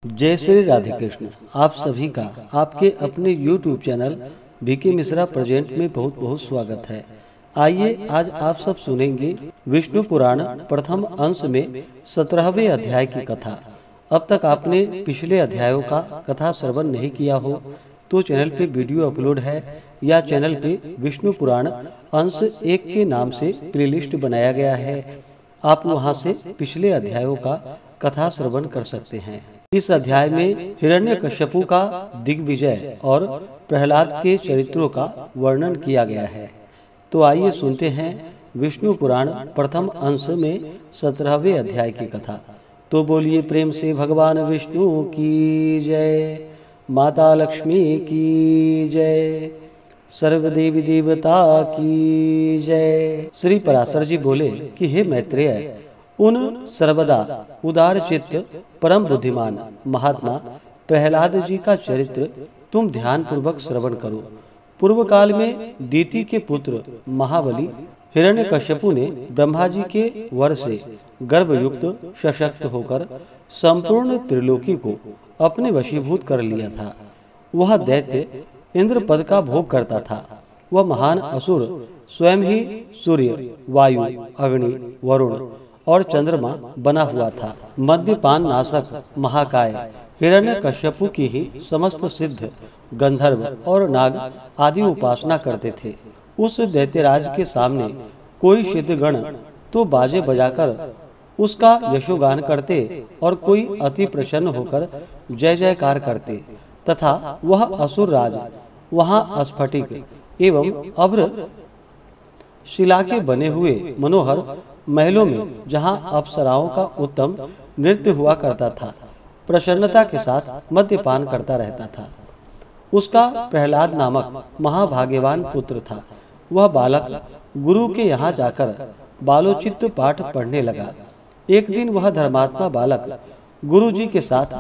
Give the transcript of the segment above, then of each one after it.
जय श्री राधे कृष्ण। आप सभी का आपके अपने YouTube channel BK Mishra present में बहुत बहुत स्वागत है। आइए आज आप सब सुनेंगे विष्णु पुराण प्रथम अंश में 17वें अध्याय की कथा। अब तक आपने पिछले अध्यायों का कथा श्रवण नहीं किया हो तो चैनल पे वीडियो अपलोड है या चैनल पे विष्णु पुराण अंश 1 के नाम से प्लेलिस्ट बनाया गया है। आप वहां से पिछले अध्यायों का कथा श्रवण कर सकते हैं। इस अध्याय में हिरण्यकश्यपु का दिग्विजय और प्रहलाद के चरित्रों का वर्णन किया गया है। तो आइए सुनते हैं विष्णु पुराण प्रथम अंश में 17वें अध्याय की कथा। तो बोलिए प्रेम से भगवान विष्णु की जय, माता लक्ष्मी की जय, सर्व देवी देवता की जय। श्री पराशर जी बोले कि हे मैत्रेय, उन सर्वदा उदार चित्त परम बुद्धिमान महात्मा प्रहलाद जी का चरित्र तुम ध्यान पूर्वक श्रवण करो। पूर्व काल में दीति के पुत्र महाबली हिरण्यकश्यपु ने ब्रह्मा जी के वर से गर्भयुक्त सशक्त होकर संपूर्ण त्रिलोकी को अपने वशीभूत कर लिया था। वह दैत्य इंद्र पद का भोग करता था। वह महान असुर स्वयं ही सूर्य, वायु, अग्नि, वरुण और चंद्रमा बना हुआ था। मद्यपान नाशक महाकाय हिरण्यकश्यपु की ही समस्त सिद्ध गंधर्व और नाग आदि उपासना करते थे। उस दैत्यराज के सामने कोई सिद्धगण तो बाजे बजाकर उसका यशोगान करते और कोई अति प्रसन्न होकर जय जयकार करते, तथा वह असुर राज वहाँ स्फटिक एवं अभ्र शिला के बने हुए मनोहर महलों में, जहाँ अप्सराओं का उत्तम नृत्य हुआ करता था, प्रसन्नता के साथ मद्यपान करता रहता था। उसका प्रहलाद नामक महाभाग्यवान पुत्र था। वह बालक गुरु के यहाँ जाकर बालोचित पाठ पढ़ने लगा। एक दिन वह धर्मात्मा बालक गुरु जी के साथ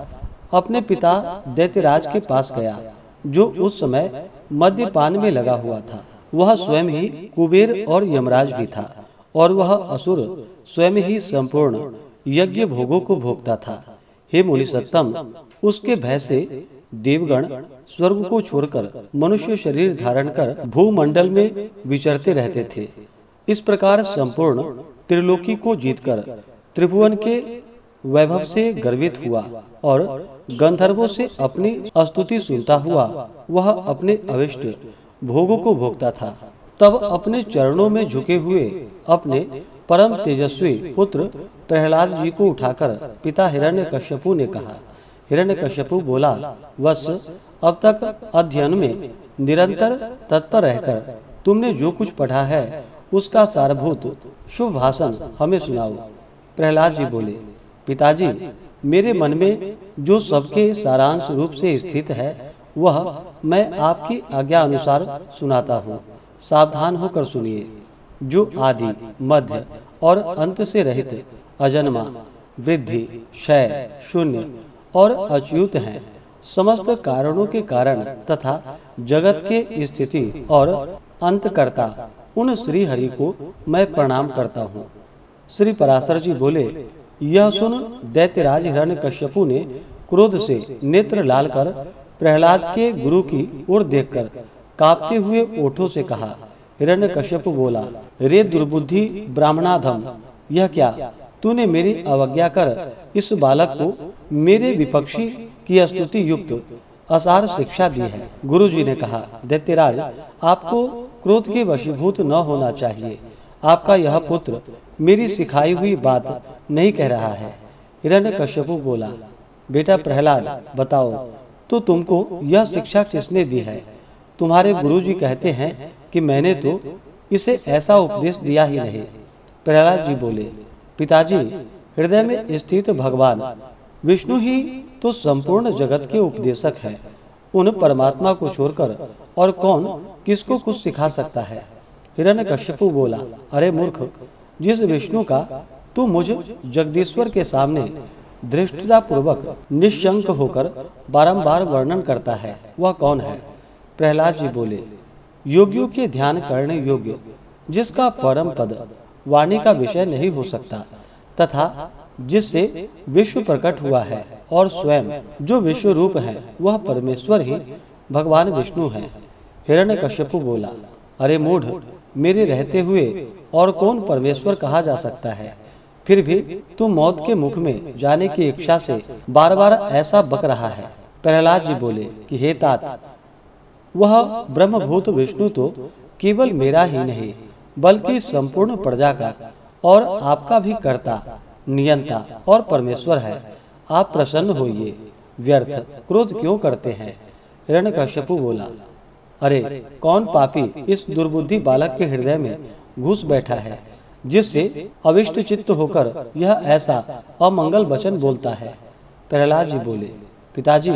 अपने पिता दैत्यराज के पास गया, जो उस समय मद्यपान में लगा हुआ था। वह स्वयं ही कुबेर और यमराज भी था और वह असुर स्वयं ही संपूर्ण यज्ञ भोगों को भोगता था। हे मुनि सत्तम, उसके भय से देवगण स्वर्ग को छोड़कर मनुष्य शरीर धारण कर भूमंडल में विचरते रहते थे। इस प्रकार संपूर्ण त्रिलोकी को जीतकर त्रिभुवन के वैभव से गर्वित हुआ और गंधर्वों से अपनी स्तुति सुनता हुआ वह अपने अविष्ट भोगों को भोगता था। तब अपने चरणों में झुके हुए अपने परम तेजस्वी पुत्र प्रहलाद जी को उठाकर पिता हिरण्यकश्यपु ने कहा। हिरण्यकश्यपु बोला, वत्स, अब तक अध्ययन में निरंतर तत्पर रहकर तुमने जो कुछ पढ़ा है उसका सारभूत शुभ भाषण हमें सुनाओ। प्रहलाद जी बोले, पिताजी, मेरे मन में जो सबके सारांश रूप से स्थित है वह मैं आपकी आज्ञा अनुसार सुनाता हूँ। सावधान होकर सुनिए। जो आदि, मध्य और अंत से रहित, अजन्मा, वृद्धि, क्षय, शून्य और अच्युत हैं, समस्त कारणों के कारण तथा जगत के स्थिति और अंतकर्ता उन श्री हरि को मैं प्रणाम करता हूँ। श्री पराशर जी बोले, यह सुन दैत्यराज हिरण्यकश्यपु ने क्रोध से नेत्र लाल कर प्रहलाद के गुरु की ओर देखकर कांपते हुए ओठों से कहा। हिरण्यकश्यप बोला, रे दुर्बुद्धि ब्राह्मणाधम, यह क्या तूने मेरी अवज्ञा कर इस बालक को मेरे विपक्षी की स्तुति युक्त असार शिक्षा दी है। गुरु जी ने कहा, दैत्यराज, आपको क्रोध के वशीभूत न होना चाहिए। आपका यह पुत्र मेरी सिखाई हुई बात नहीं कह रहा है। हिरण्यकश्यप बोला, बेटा प्रहलाद, बताओ तो तुमको यह शिक्षा किसने दी है? तुम्हारे गुरुजी कहते हैं कि मैंने तो इसे ऐसा उपदेश दिया ही नहीं। प्रहलाद जी बोले, पिताजी, हृदय में स्थित भगवान विष्णु ही तो संपूर्ण जगत के उपदेशक हैं। उन परमात्मा को छोड़कर और कौन किसको कुछ सिखा सकता है? हिरण्यकश्यपु बोला, अरे मूर्ख, जिस विष्णु का तू मुझ जगदीश्वर के सामने धृष्टता पूर्वक निशंक होकर बारंबार वर्णन करता है, वह कौन है? प्रहलाद जी बोले, योगियों के ध्यान करने योग्य, जिसका परम पद वाणी का विषय नहीं हो सकता तथा जिससे विश्व प्रकट हुआ है और स्वयं जो विश्व रूप है वह परमेश्वर ही भगवान विष्णु है। हिरण्यकश्यपु बोला, अरे मूढ़, मेरे रहते हुए और कौन परमेश्वर कहा जा सकता है? फिर भी तू मौत के मुख में जाने की इच्छा से बार बार ऐसा बक रहा है। प्रहलाद जी बोले कि हे तात, वह ब्रह्मभूत विष्णु तो केवल मेरा ही नहीं बल्कि संपूर्ण प्रजा का और आपका भी कर्ता, नियंता और परमेश्वर है। आप प्रसन्न होइए, व्यर्थ क्रोध क्यों करते हैं? हिरण्यकश्यपु बोला, अरे कौन पापी इस दुर्बुद्धि बालक के हृदय में घुस बैठा है, जिससे अविष्ट चित्त होकर यह ऐसा अमंगल वचन बोलता है? प्रहलाद जी बोले, पिताजी,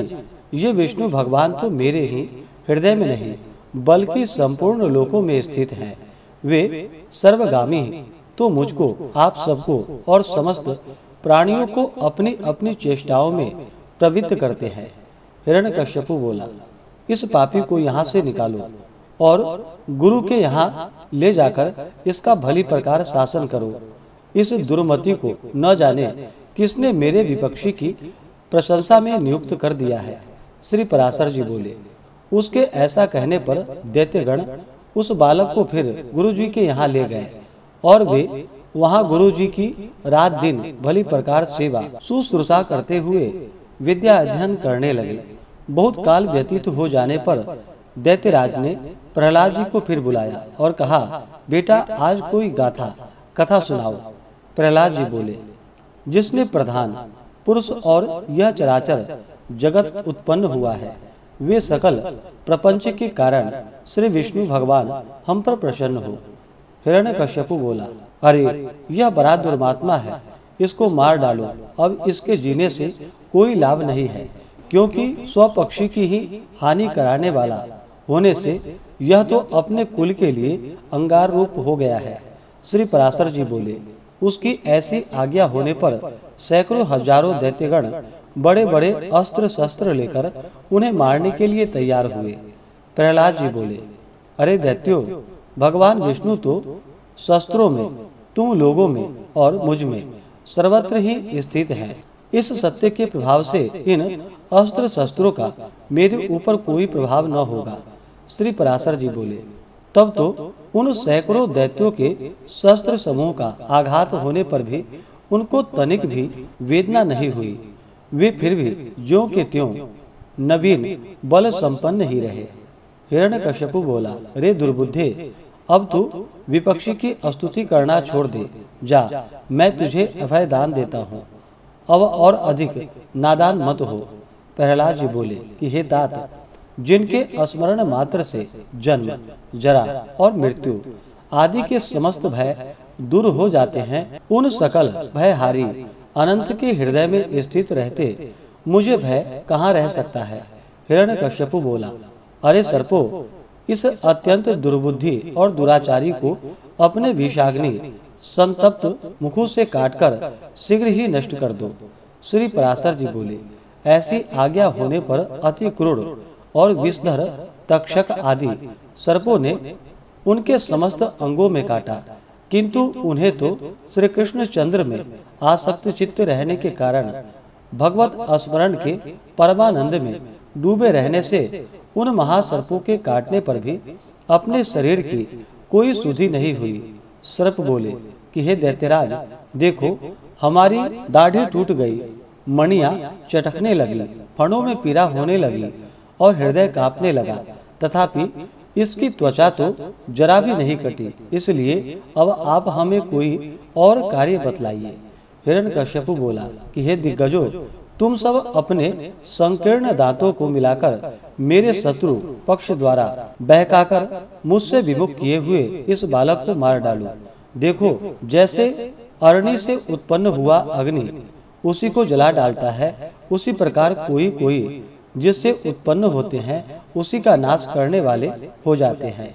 ये विष्णु भगवान तो मेरे ही हृदय में नहीं बल्कि संपूर्ण लोकों में स्थित हैं। वे सर्वगामी तो मुझको, आप सबको और समस्त प्राणियों को अपनी अपनी चेष्टाओं में प्रवृत्त करते हैं। हिरण्यकश्यपु बोला, इस पापी को यहाँ से निकालो और गुरु के यहाँ ले जाकर इसका भली प्रकार शासन करो। इस दुर्मति को न जाने किसने मेरे विपक्षी की प्रशंसा में नियुक्त कर दिया है। श्री पराशर जी बोले, उसके ऐसा कहने पर दैत्यगण उस बालक को फिर गुरु जी के यहाँ ले गए और वे वहाँ गुरु जी की रात दिन भली प्रकार सेवा शुश्रूषा करते हुए विद्या अध्ययन करने लगे। बहुत काल व्यतीत हो जाने पर दैत्यराज ने प्रहलाद जी को फिर बुलाया और कहा, बेटा आज कोई गाथा कथा सुनाओ। प्रहलाद जी बोले, जिसने प्रधान पुरुष और यह चराचर जगत उत्पन्न हुआ है, वे सकल प्रपंच के कारण श्री विष्णु भगवान हम पर प्रसन्न हो। हिरण्यकश्यपु बोला, अरे यह बड़ा दुर्मात्मा है, इसको मार डालो। अब इसके जीने से कोई लाभ नहीं है, क्योंकि स्वपक्षी की ही हानि कराने वाला होने से यह तो अपने कुल के लिए अंगार रूप हो गया है। श्री पराशर जी बोले, उसकी ऐसी आज्ञा होने पर सैकड़ों हजारों दैत्यगण बड़े बड़े अस्त्र शस्त्र लेकर उन्हें मारने के लिए तैयार हुए। प्रहलाद जी बोले, अरे दैत्यों, भगवान विष्णु तो शस्त्रों में, तुम लोगों में और मुझ में सर्वत्र ही स्थित हैं। इस सत्य के प्रभाव से इन अस्त्र शस्त्रों का मेरे ऊपर कोई प्रभाव न होगा। श्री पराशर जी बोले, तब तो उन सैकड़ों दैत्यों के शस्त्र समूह का आघात होने पर भी उनको तनिक भी वेदना नहीं हुई। वे फिर भी ज्यों के त्यों नवीन बल संपन्न ही रहे। हिरण्यकश्यपु बोला, रे दुर्बुद्धे, अब तू विपक्षी की स्तुति करना छोड़ दे। जा, मैं तुझे अभय दान देता हूँ, अब और अधिक नादान मत हो। प्रहलाद जी बोले कि हे तात, जिनके स्मरण मात्र से जन्म, जरा और मृत्यु आदि के समस्त भय दूर हो जाते हैं, उन सकल भयहारी अनंत के हृदय में स्थित रहते मुझे भय कहाँ रह सकता है? हिरण्यकश्यपु बोला, अरे सर्पो, इस अत्यंत दुर्बुद्धि और दुराचारी को अपने विषाग्नि संतप्त मुखों से काटकर शीघ्र ही नष्ट कर दो। श्री पराशर जी बोले, ऐसी आज्ञा होने पर अति क्रूर और विषधर तक्षक आदि सर्पों ने उनके समस्त अंगों में काटा, किंतु उन्हें तो श्री कृष्ण चंद्र में आसक्त चित्त रहने के कारण भगवत स्मरण के परमानंद में डूबे रहने से उन महासर्पों के काटने पर भी अपने शरीर की कोई सुधि नहीं हुई। सर्प बोले कि हे दैत्यराज, देखो हमारी दाढ़ी टूट गई, मणियां चटकने लगी, फणों में पीड़ा होने लगी और हृदय कांपने लगा, तथापि इसकी त्वचा तो जरा भी नहीं कटी। इसलिए अब आप हमें कोई और कार्य बतलाइए। हिरण्यकश्यपु बोला कि हे दिग्गजों, तुम सब अपने संकीर्ण दांतों को मिलाकर मेरे शत्रु पक्ष द्वारा बहकाकर मुझसे विमुख किए हुए इस बालक को मार डालो। देखो, जैसे अरणी से उत्पन्न हुआ अग्नि उसी को जला डालता है, उसी प्रकार कोई कोई जिससे उत्पन्न होते हैं उसी का नाश करने वाले हो जाते हैं।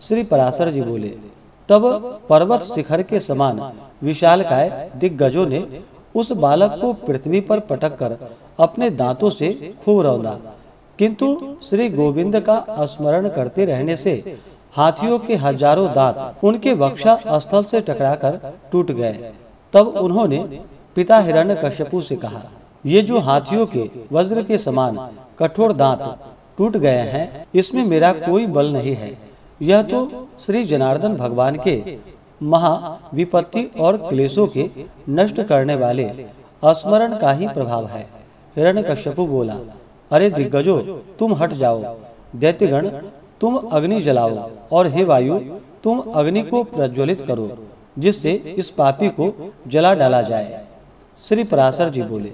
श्री पराशर जी बोले, तब पर्वत शिखर के समान विशालकाय दिग्गजों ने उस बालक को पृथ्वी पर पटक कर अपने दांतों से खूब रौंदा, किंतु श्री गोविंद का स्मरण करते रहने से हाथियों के हजारों दांत उनके वक्षा स्थल से टकराकर टूट गए। तब उन्होंने पिता हिरण्यकश्यपु से कहा, ये जो हाथियों के वज्र के समान कठोर दांत टूट गए हैं, इसमें मेरा कोई बल नहीं है। यह तो श्री जनार्दन भगवान के महाविपत्ति और क्लेशों के नष्ट करने वाले स्मरण का ही प्रभाव है। हिरण्यकश्यपु बोला, अरे दिग्गजों, तुम हट जाओ। दैत्यगण, तुम अग्नि जलाओ, और हे वायु, तुम अग्नि को प्रज्वलित करो, जिससे इस पापी को जला डाला जाए। श्री पराशर जी बोले,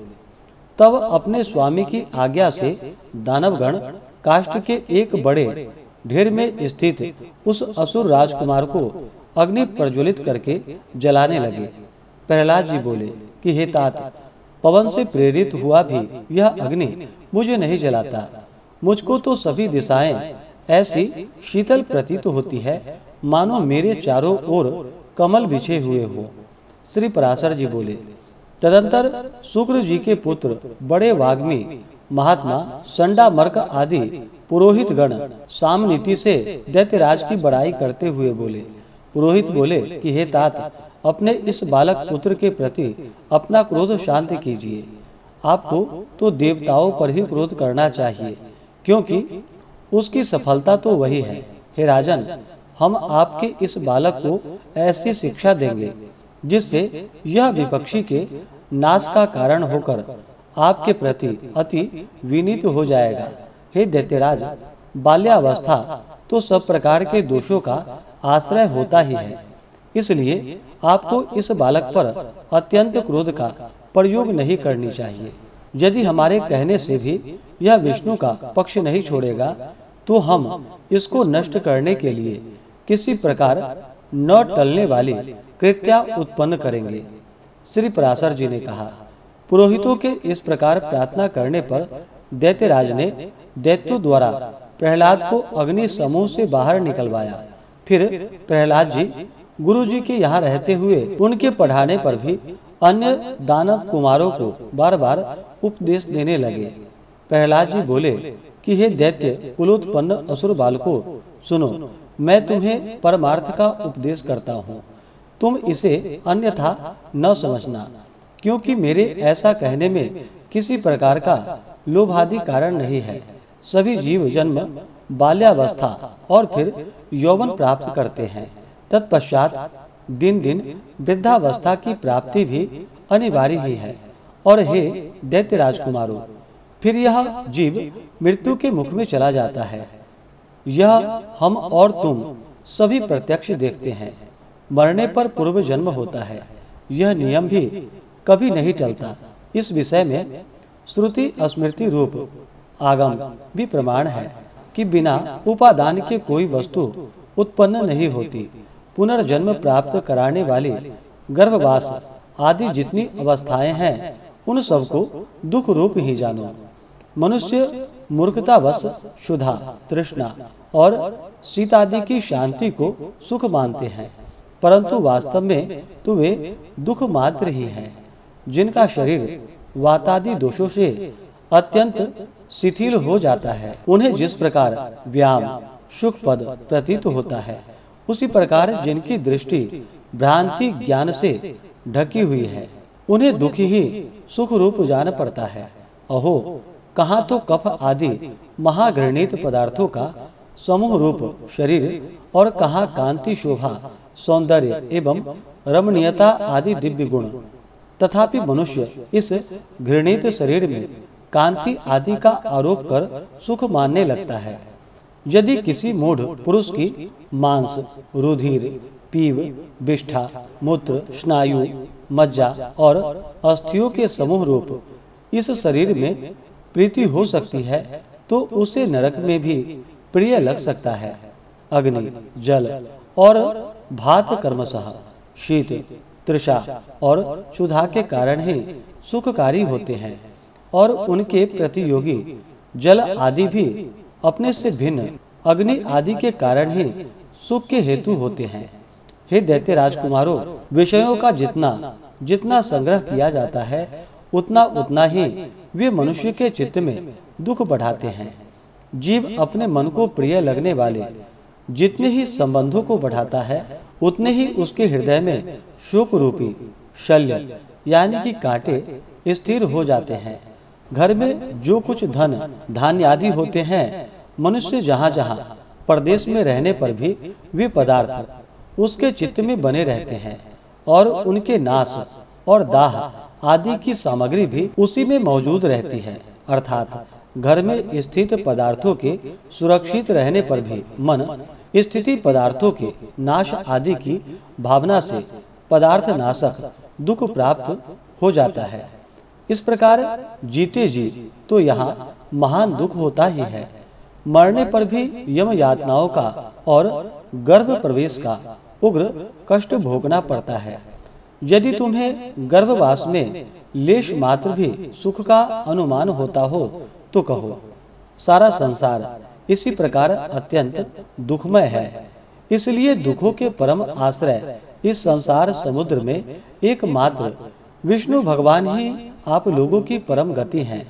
तब अपने स्वामी की आज्ञा से दानवगण काष्ठ के एक बड़े ढेर में स्थित उस असुर राजकुमार को अग्नि प्रज्वलित करके जलाने लगे। प्रहलाद जी बोले कि हे तात, पवन से प्रेरित हुआ भी यह अग्नि मुझे नहीं जलाता। मुझको तो सभी दिशाएं ऐसी शीतल प्रतीत होती है, मानो मेरे चारों ओर कमल बिछे हुए हो। श्री पराशर जी बोले, तदंतर शुक्र जी के पुत्र बड़े वाग्मी महात्मा संडामर्क आदि पुरोहित गण सामनीति से दैत्यराज की बड़ाई करते हुए बोले। पुरोहित बोले कि हे तात, अपने इस बालक पुत्र के प्रति अपना क्रोध शांत कीजिए। आपको तो देवताओं पर ही क्रोध करना चाहिए, क्योंकि उसकी सफलता तो वही है। हे राजन, हम आपके इस बालक को ऐसी शिक्षा देंगे जिससे यह विपक्षी के नाश का कारण होकर आपके प्रति अति विनीत हो जाएगा। हे दैत्यराज, बाल्यावस्था तो सब प्रकार के दोषों का आश्रय होता ही है, इसलिए आपको इस बालक पर अत्यंत क्रोध का प्रयोग नहीं करनी चाहिए। यदि हमारे कहने से भी यह विष्णु का पक्ष नहीं छोड़ेगा, तो हम इसको नष्ट करने के लिए किसी प्रकार न टलने वाली कृत्या उत्पन्न करेंगे। श्री पराशर जी ने कहा, पुरोहितों के इस प्रकार प्रार्थना करने पर दैत्यराज ने दैत्यों द्वारा प्रहलाद को अग्नि समूह से बाहर निकलवाया। फिर प्रहलाद जी गुरु जी के यहाँ रहते हुए उनके पढ़ाने पर भी अन्य दानव कुमारों को बार बार उपदेश देने लगे। प्रहलाद जी बोले कि हे दैत्य कुलोत्पन्न असुर बालकों, सुनो, मैं तुम्हें परमार्थ का उपदेश करता हूँ। तुम इसे अन्यथा न समझना, क्योंकि मेरे ऐसा कहने में किसी प्रकार का लोभादि कारण नहीं है। सभी जीव जन्म बाल्यावस्था और फिर यौवन प्राप्त करते हैं, तत्पश्चात दिन दिन वृद्धावस्था की प्राप्ति भी अनिवार्य ही है। और हे दैत्य राजकुमारों, फिर यह जीव मृत्यु के मुख में चला जाता है। यह हम और तुम सभी प्रत्यक्ष देखते हैं। मरने पर पूर्व जन्म होता है, यह नियम भी कभी नहीं टलता। इस विषय में श्रुति स्मृति रूप आगम भी प्रमाण है कि बिना उपादान के कोई वस्तु उत्पन्न नहीं होती। पुनर्जन्म प्राप्त कराने वाली गर्भवास आदि जितनी अवस्थाएं हैं, उन सबको दुख रूप ही जानो। मनुष्य मूर्खतावश क्षुधा, तृष्णा और शीतादि की शांति को सुख मानते हैं, परंतु वास्तव में तो वे दुख मात्र ही हैं। जिनका शरीर वातादि दोषों से अत्यंत शिथिल हो जाता है, उन्हें जिस प्रकार व्याम सुखपद प्रतीत होता है, उसी प्रकार जिनकी दृष्टि भ्रांति ज्ञान से ढकी हुई है, उन्हें दुख ही सुख रूप जान पड़ता है। अहो, कहाँ तो कफ आदि महाघृणित पदार्थों का समूह रूप शरीर और कहाँ कांति, शोभा, सौंदर्य एवं रमणीयता आदि दिव्य गुण। तथापि मनुष्य इस घृणित शरीर में कांति आदि का आरोप कर सुख मानने लगता है। यदि किसी मूढ़ पुरुष की मांस, रुधिर, पीव, विष्ठा, मूत्र, स्नायु, मज्जा और अस्थियों के समूह रूप इस शरीर में प्रीति हो सकती है, तो उसे नरक में भी प्रिय लग सकता है। अग्नि, जल और भात कर्मशः शीत, तृषा और क्षुधा के कारण ही सुखकारी होते हैं, और उनके प्रतियोगी जल आदि भी अपने से भिन्न अग्नि आदि के कारण ही सुख के हेतु होते हैं। हे दैत्य राजकुमारों, विषयों का जितना जितना संग्रह किया जाता है, उतना उतना ही वे मनुष्य के चित्त में दुख बढ़ाते हैं। जीव अपने मन को प्रिय लगने वाले जितने ही संबंधों को बढ़ाता है, उतने ही उसके हृदय में शोक रूपी शल्य यानी कि कांटे स्थिर हो जाते हैं। घर में जो कुछ धन धान्य आदि होते हैं, मनुष्य जहाँ जहाँ परदेश में रहने पर भी वे पदार्थ उसके चित्त में बने रहते हैं और उनके नाश और दाह आदि की सामग्री भी उसी में मौजूद रहती है। अर्थात घर में स्थित पदार्थों के सुरक्षित रहने पर भी मन स्थिति पदार्थों के नाश आदि की भावना से पदार्थ नाशक दुख प्राप्त हो जाता है। इस प्रकार जीते जी तो यहाँ महान दुख होता ही है। मरने पर भी यम यातनाओं का और गर्भ प्रवेश का उग्र कष्ट भोगना पड़ता है। यदि तुम्हें गर्भवास में लेश मात्र भी सुख का अनुमान होता हो तो कहो, सारा संसार इसी प्रकार अत्यंत दुखमय है। इसलिए दुखों के परम आश्रय इस संसार समुद्र में एकमात्र विष्णु भगवान ही आप लोगों की परम गति हैं।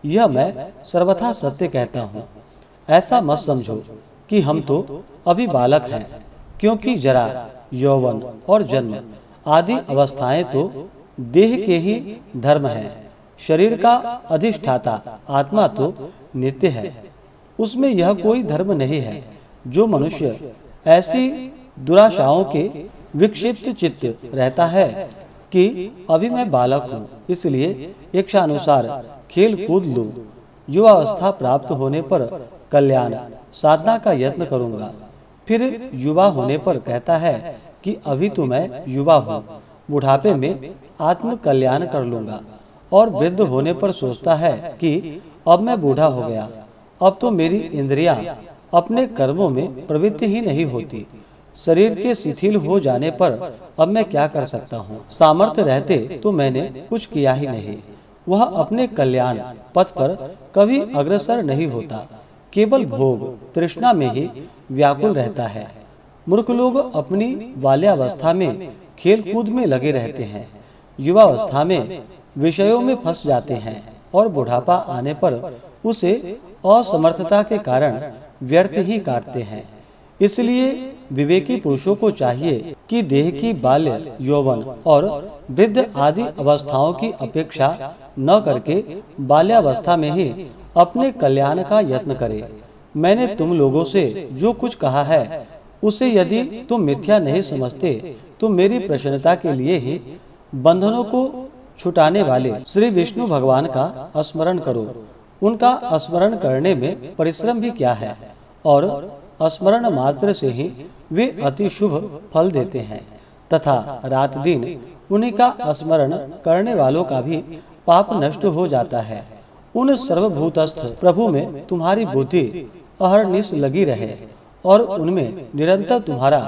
यह मैं सर्वथा सत्य कहता हूँ। ऐसा मत समझो कि हम तो अभी बालक हैं, क्योंकि जरा, यौवन और जन्म आदि अवस्थाएं तो देह के ही धर्म है। शरीर का अधिष्ठाता आत्मा तो नित्य है, उसमें यह कोई धर्म नहीं है। जो मनुष्य ऐसी दुराशाओं के विक्षिप्त चित्त रहता है कि अभी मैं बालक हूँ, इसलिए इच्छानुसार खेल कूद लूँ, युवावस्था प्राप्त होने पर कल्याण साधना का यत्न करूँगा, फिर युवा होने पर कहता है कि अभी तो मैं युवा हूँ, बुढ़ापे में आत्म कल्याण कर लूँगा, और वृद्ध होने पर सोचता है कि अब मैं बूढ़ा हो गया, अब तो मेरी इंद्रियां अपने कर्मों में प्रवृत्त ही नहीं होती, शरीर के शिथिल हो जाने पर अब मैं क्या कर सकता हूँ। सामर्थ्य रहते तो मैंने कुछ किया ही नहीं। वह अपने कल्याण पथ पर कभी अग्रसर नहीं होता, केवल भोग तृष्णा में ही व्याकुल रहता है। मूर्ख लोग अपनी बाल्यावस्था में खेल कूद में लगे रहते हैं, युवावस्था में विषयों में फंस जाते हैं और बुढ़ापा आने पर उसे असमर्थता के कारण व्यर्थ ही काटते हैं। इसलिए विवेकी पुरुषों को चाहिए कि देह की बाल्य, यौवन और वृद्ध आदि अवस्थाओं की अपेक्षा न करके बाल्यावस्था में ही अपने कल्याण का यत्न करे। मैंने तुम लोगों से जो कुछ कहा है उसे यदि तुम मिथ्या नहीं समझते तो मेरी प्रसन्नता के लिए ही बंधनों को छुटाने वाले श्री विष्णु भगवान का स्मरण करो। उनका स्मरण करने में परिश्रम भी क्या है, और स्मरण मात्र से ही वे अति शुभ फल देते हैं, तथा रात दिन उन्हीं का स्मरण करने वालों का भी पाप नष्ट हो जाता है। उन सर्वभूतस्थ प्रभु में तुम्हारी बुद्धि अहर्निश लगी रहे और उनमें निरंतर तुम्हारा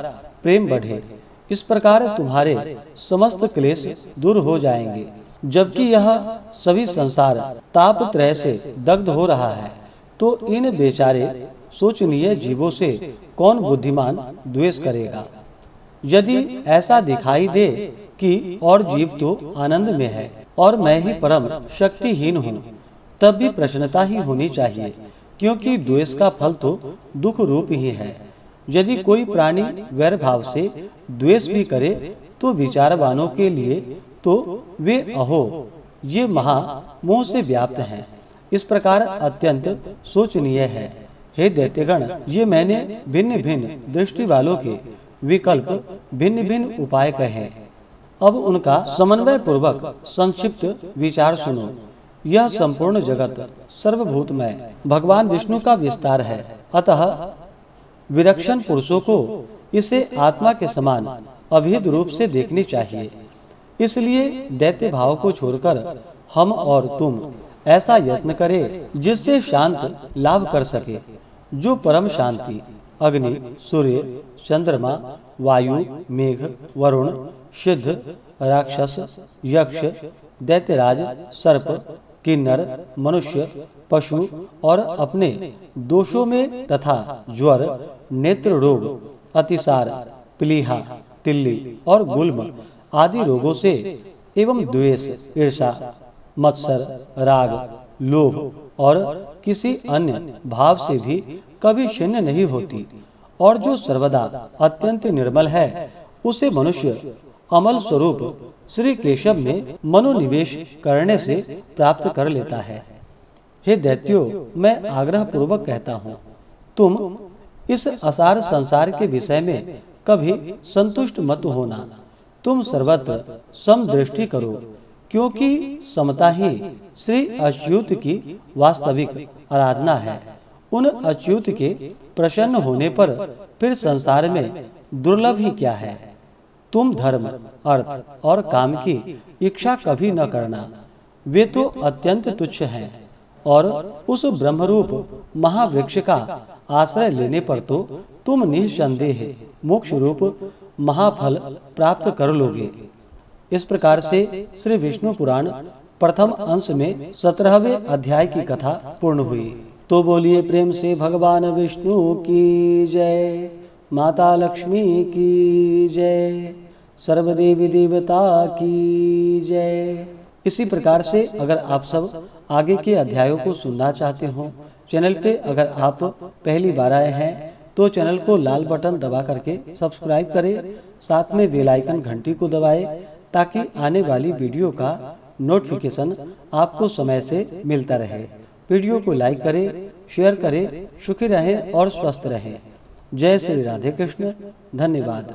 प्रेम बढ़े। इस प्रकार तुम्हारे समस्त क्लेश दूर हो जाएंगे। जबकि यह सभी संसार ताप त्रय से दग्ध हो रहा है, तो इन बेचारे सोचनीय जीवों से कौन बुद्धिमान द्वेष करेगा। यदि ऐसा दिखाई दे कि और जीव तो आनंद में है और मैं ही परम शक्तिहीन हूँ, तब भी प्रसन्नता ही होनी चाहिए, क्योंकि द्वेष का फल तो दुख रूप ही है। यदि कोई प्राणी वैर भाव से द्वेष भी करे तो विचारवानों के लिए तो वे अहो ये महा मोह से व्याप्त हैं। इस प्रकार अत्यंत सोचनीय है। हे दैत्यगण, ये मैंने भिन्न भिन्न दृष्टि वालों के विकल्प भिन्न भिन्न उपाय कहे। अब उनका समन्वय पूर्वक संक्षिप्त विचार सुनो। यह संपूर्ण जगत सर्वभूतमय भगवान विष्णु का विस्तार है, अतः विलक्षण पुरुषों को इसे आत्मा के समान अभेद रूप से देखनी चाहिए। इसलिए दैत्य भाव को छोड़कर हम और तुम ऐसा यत्न करें जिससे शांत लाभ कर सके। जो परम शांति अग्नि, सूर्य, चंद्रमा, वायु, मेघ, वरुण, सिद्ध, राक्षस, यक्ष, दैत्यराज, सर्प, किन्नर, मनुष्य, पशु और अपने दोषों में तथा ज्वर, नेत्र रोग, अतिसार, प्लीहा, तिल्ली और गुल्म आदि रोगों से एवं द्वेष, ईर्षा, मत्सर, राग, लोभ और किसी अन्य भाव से भी कभी क्षीण नहीं होती। और जो सर्वदा अत्यंत निर्मल है, उसे मनुष्य अमल स्वरूप श्री केशव में मनोनिवेश करने से प्राप्त कर लेता है। हे दैत्यो, मैं आग्रह पूर्वक कहता हूँ, तुम इस असार संसार के विषय में कभी संतुष्ट मत होना। तुम सर्वत्र समदृष्टि करो, क्योंकि समता ही श्री अच्युत की वास्तविक आराधना है। उन अच्युत के प्रसन्न होने पर फिर संसार में दुर्लभ ही क्या है। तुम धर्म, अर्थ और काम की इच्छा कभी न करना, वे तो अत्यंत तुच्छ हैं, और उस ब्रह्मरूप महावृक्ष का आश्रय लेने पर तो तुम निःसंदेह मोक्ष रूप महाफल प्राप्त कर लोगे। इस प्रकार से श्री विष्णु पुराण प्रथम अंश में 17वें अध्याय की कथा पूर्ण हुई। तो बोलिए प्रेम से भगवान विष्णु की जय, माता लक्ष्मी की जय, सर्वदेवी देवता की जय। इसी प्रकार से अगर आप सब आगे के अध्यायों को सुनना चाहते हो, चैनल पे अगर आप पहली बार आए हैं तो चैनल को लाल बटन दबा करके सब्सक्राइब करें, साथ में बेल आइकन घंटी को दबाएं, ताकि आने वाली वीडियो का नोटिफिकेशन आपको समय से मिलता रहे। वीडियो को लाइक करें, शेयर करें। सुखी रहें और स्वस्थ रहें। जय श्री राधे कृष्ण। धन्यवाद।